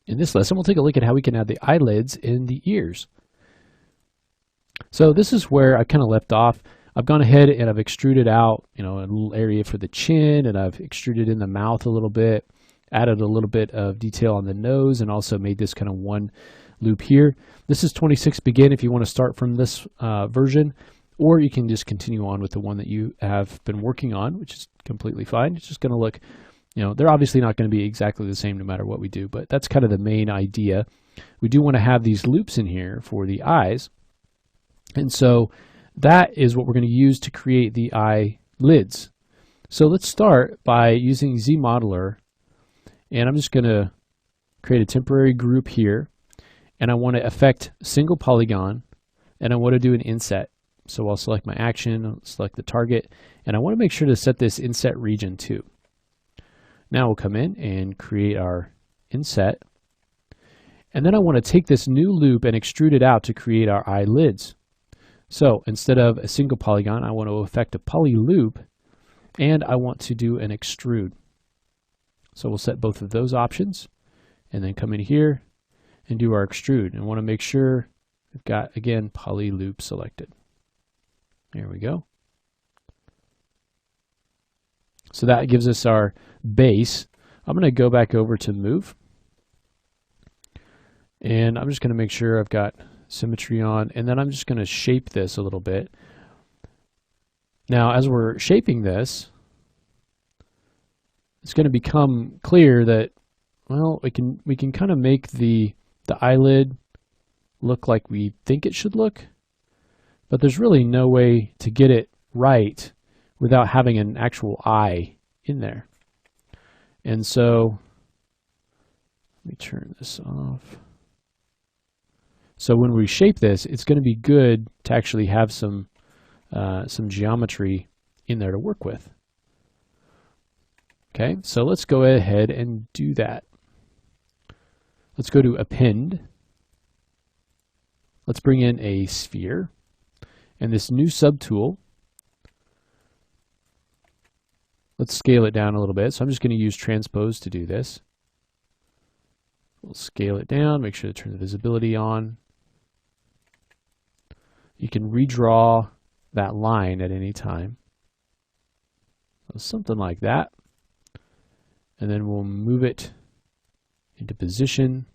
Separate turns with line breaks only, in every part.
In this lesson, we'll take a look at how we can add the eyelids in the ears. So this is where I kind of left off. I've gone ahead and I've extruded out, a little area for the chin, and I've extruded in the mouth a little bit, added a little bit of detail on the nose, and also made this kind of one loop here. This is 26 begin if you want to start from this version, or you can just continue on with the one that you have been working on, which is completely fine. It's just going to look, they're obviously not going to be exactly the same no matter what we do, but that's kind of the main idea. We do want to have these loops in here for the eyes. And so that is what we're going to use to create the eyelids. So let's start by using ZModeler, and I'm just going to create a temporary group here, and I want to affect single polygon, and I want to do an inset. So I'll select my action, I'll select the target, and I want to make sure to set this inset region too. Now we'll come in and create our inset, and then I want to take this new loop and extrude it out to create our eyelids. So instead of a single polygon, I want to affect a poly loop, and I want to do an extrude. So we'll set both of those options, and then come in here and do our extrude. And want to make sure we've got, again, poly loop selected. There we go. So that gives us our base. I'm going to go back over to move, and I'm just going to make sure I've got symmetry on, and then I'm just going to shape this a little bit. Now, as we're shaping this, it's going to become clear that, well, we can kind of make the eyelid look like we think it should look, but there's really no way to get it right without having an actual eye in there. And so let me turn this off. So when we shape this, it's going to be good to actually have some geometry in there to work with. Okay, so let's go ahead and do that. Let's go to append. Let's bring in a sphere and this new subtool. Let's scale it down a little bit. So I'm just going to use transpose to do this. We'll scale it down, make sure to turn the visibility on. You can redraw that line at any time. So something like that. And then we'll move it into position.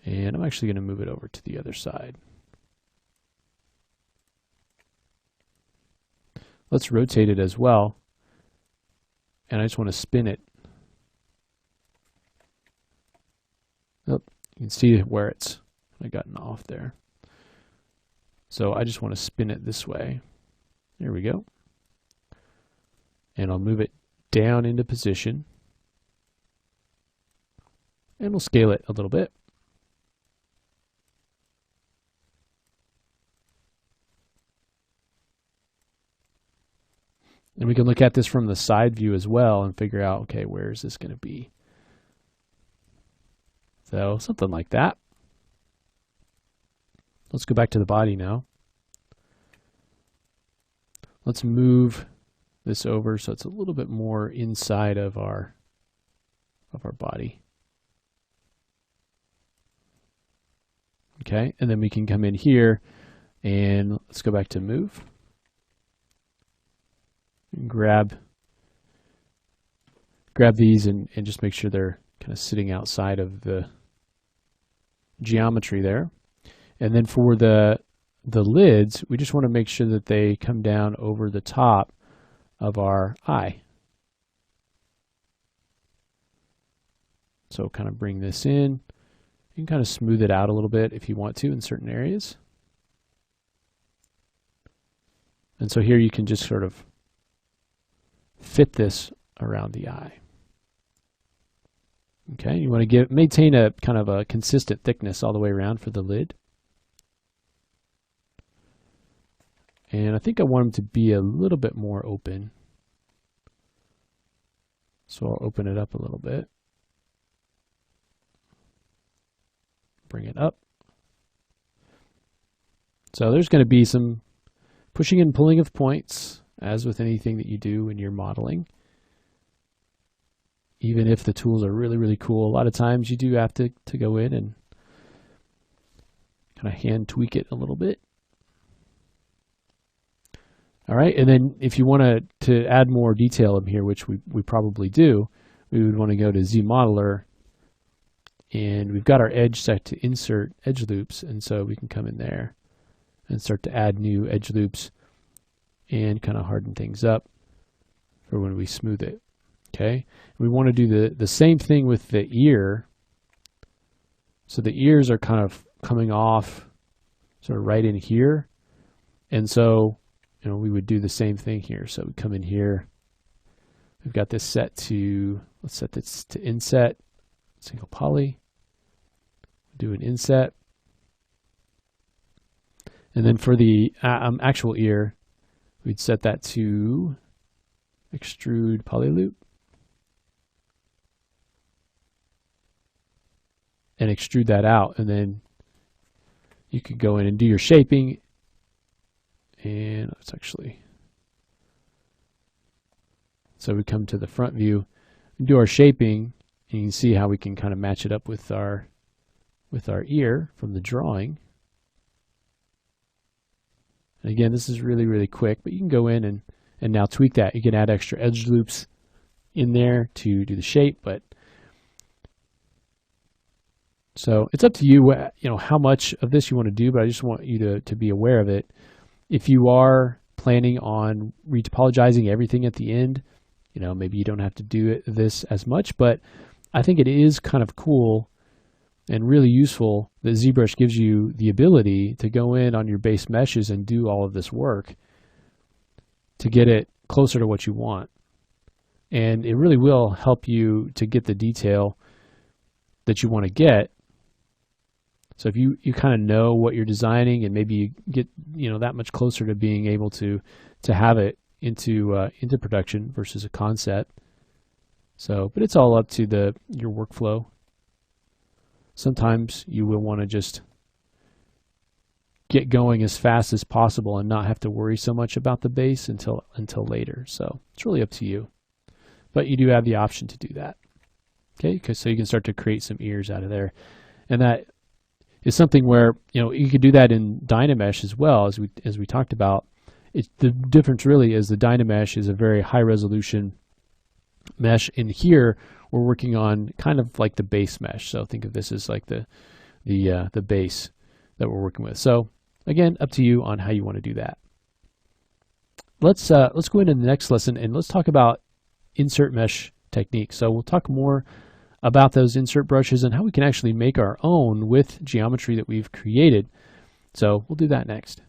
And I'm actually going to move it over to the other side. Let's rotate it as well. And I just want to spin it. Oh, you can see where it's gotten off there. So I just want to spin it this way. There we go. And I'll move it down into position. And we'll scale it a little bit. And we can look at this from the side view as well and figure out, okay, where is this going to be? So something like that. Let's go back to the body now. Let's move this over so it's a little bit more inside of our body. Okay, and then we can come in here and let's go back to move. And grab these and just make sure they're kind of sitting outside of the geometry there. And then for the lids, we just want to make sure that they come down over the top of our eye. So kind of bring this in. You can kind of smooth it out a little bit if you want to in certain areas. And so here you can just sort of fit this around the eye. Okay, you want to maintain a kind of a consistent thickness all the way around for the lid. And I think I want them to be a little bit more open. So I'll open it up a little bit. Bring it up. So there's going to be some pushing and pulling of points, as with anything that you do when you're modeling. even if the tools are really, really cool, a lot of times you do have to go in and kind of hand tweak it a little bit. All right, and then if you want to add more detail in here, which we probably do, we would want to go to ZModeler, and we've got our edge set to insert edge loops, and so we can come in there and start to add new edge loops and kind of harden things up for when we smooth it. Okay, we want to do the same thing with the ear. So the ears are kind of coming off sort of right in here, and so we would do the same thing here. So we come in here, we've got this set to, let's set this to inset, single poly, do an inset, and then for the actual ear, we'd set that to extrude poly loop, and extrude that out, and then you could go in and do your shaping. And let's actually, so we come to the front view and do our shaping, and you can see how we can kind of match it up with our ear from the drawing. And again, this is really, really quick, but you can go in and now tweak that. You can add extra edge loops in there to do the shape, but so it's up to you, how much of this you want to do, but I just want you to be aware of it. If you are planning on retopologizing everything at the end, maybe you don't have to do this as much, but I think it is kind of cool and really useful that ZBrush gives you the ability to go in on your base meshes and do all of this work to get it closer to what you want. And it really will help you to get the detail that you want to get. So if you kind of know what you're designing, and maybe you get that much closer to being able to have it into production versus a concept. So, but it's all up to your workflow. Sometimes you will want to just get going as fast as possible and not have to worry so much about the base until later. So it's really up to you, but you do have the option to do that. Okay, so you can start to create some ears out of there, and that is something where you could do that in Dynamesh as well, as we talked about. The difference really is the Dynamesh is a very high resolution mesh. In here, we're working on kind of like the base mesh. So think of this as like the base that we're working with. So again, up to you on how you want to do that. Let's go into the next lesson and let's talk about insert mesh techniques. So we'll talk more about those insert brushes and how we can actually make our own with geometry that we've created. So we'll do that next.